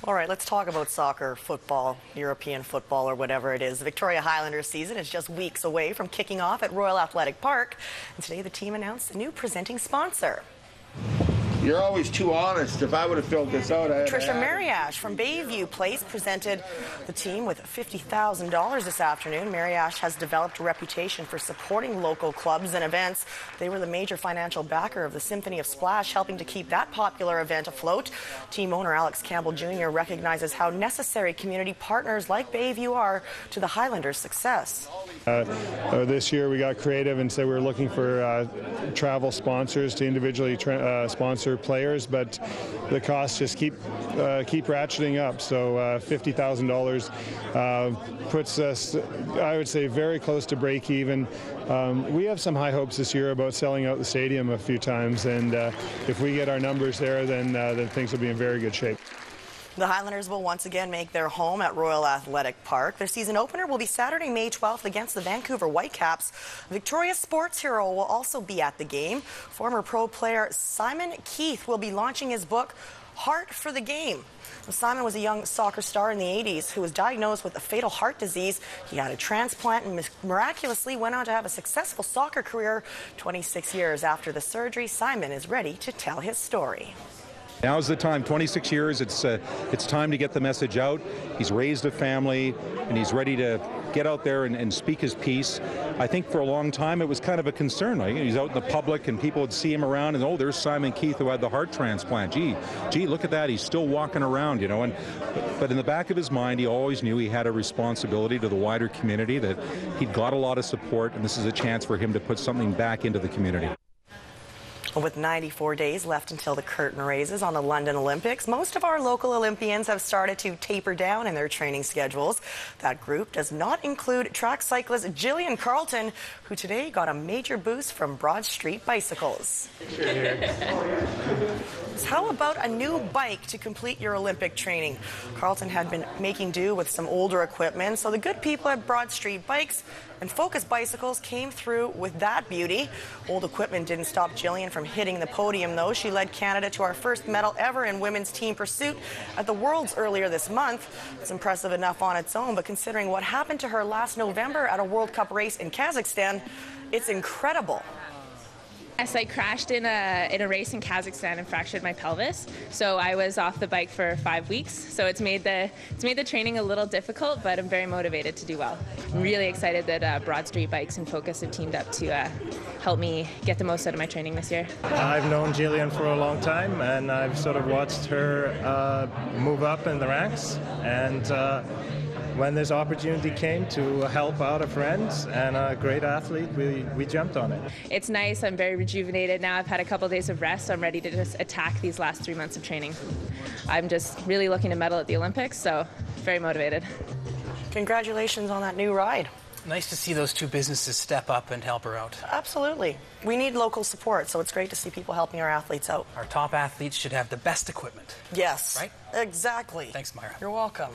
All right, let's talk about soccer, football, European football, or whatever it is. The Victoria Highlanders season is just weeks away from kicking off at Royal Athletic Park. And today the team announced a new presenting sponsor. You're always too honest. If I would have filled this out, Trisha Mariash from Bayview Place presented the team with $50,000 this afternoon. Mariash has developed a reputation for supporting local clubs and events. They were the major financial backer of the Symphony of Splash, helping to keep that popular event afloat. Team owner Alex Campbell Jr. recognizes how necessary community partners like Bayview are to the Highlanders' success. This year we got creative and said we were looking for travel sponsors to individually sponsor players, but the costs just keep ratcheting up. So $50,000 puts us, I would say, very close to break even. We have some high hopes this year about selling out the stadium a few times, and if we get our numbers there, then things will be in very good shape. The Highlanders will once again make their home at Royal Athletic Park. Their season opener will be Saturday, May 12th against the Vancouver Whitecaps. Victoria's sports hero will also be at the game. Former pro player Simon Keith will be launching his book, Heart for the Game. Simon was a young soccer star in the 80s who was diagnosed with a fatal heart disease. He had a transplant and miraculously went on to have a successful soccer career. 26 years after the surgery, Simon is ready to tell his story. Now's the time. 26 years. It's time to get the message out. He's raised a family, and he's ready to get out there and speak his piece. I think for a long time it was kind of a concern. He's out in the public, and people would see him around, and oh, there's Simon Keith who had the heart transplant. Gee, look at that. He's still walking around, you know. But in the back of his mind, he always knew he had a responsibility to the wider community, that he'd got a lot of support, and this is a chance for him to put something back into the community. With 94 days left until the curtain raises on the London Olympics, most of our local Olympians have started to taper down in their training schedules. That group does not include track cyclist Gillian Carleton, who today got a major boost from Broad Street Bicycles. How about a new bike to complete your Olympic training? Carleton had been making do with some older equipment, so the good people at Broad Street Bikes and Focus Bicycles came through with that beauty. Old equipment didn't stop Gillian from hitting the podium, though. She led Canada to our first medal ever in women's team pursuit at the Worlds earlier this month. It's impressive enough on its own, but considering what happened to her last November at a World Cup race in Kazakhstan, it's incredible. Yes, I crashed in a race in Kazakhstan and fractured my pelvis. So I was off the bike for 5 weeks. So it's made the training a little difficult, but I'm very motivated to do well. I'm really excited that Broad Street Bikes and Focus have teamed up to help me get the most out of my training this year. I've known Gillian for a long time, and I've sort of watched her move up in the ranks. And when this opportunity came to help out a friend and a great athlete, we jumped on it. It's nice. I'm very rejuvenated now. I've had a couple days of rest, so I'm ready to just attack these last 3 months of training. I'm just really looking to medal at the Olympics, so very motivated. Congratulations on that new ride. Nice to see those two businesses step up and help her out. Absolutely. We need local support, so it's great to see people helping our athletes out. Our top athletes should have the best equipment. Yes. Right? Exactly. Thanks, Myra. You're welcome.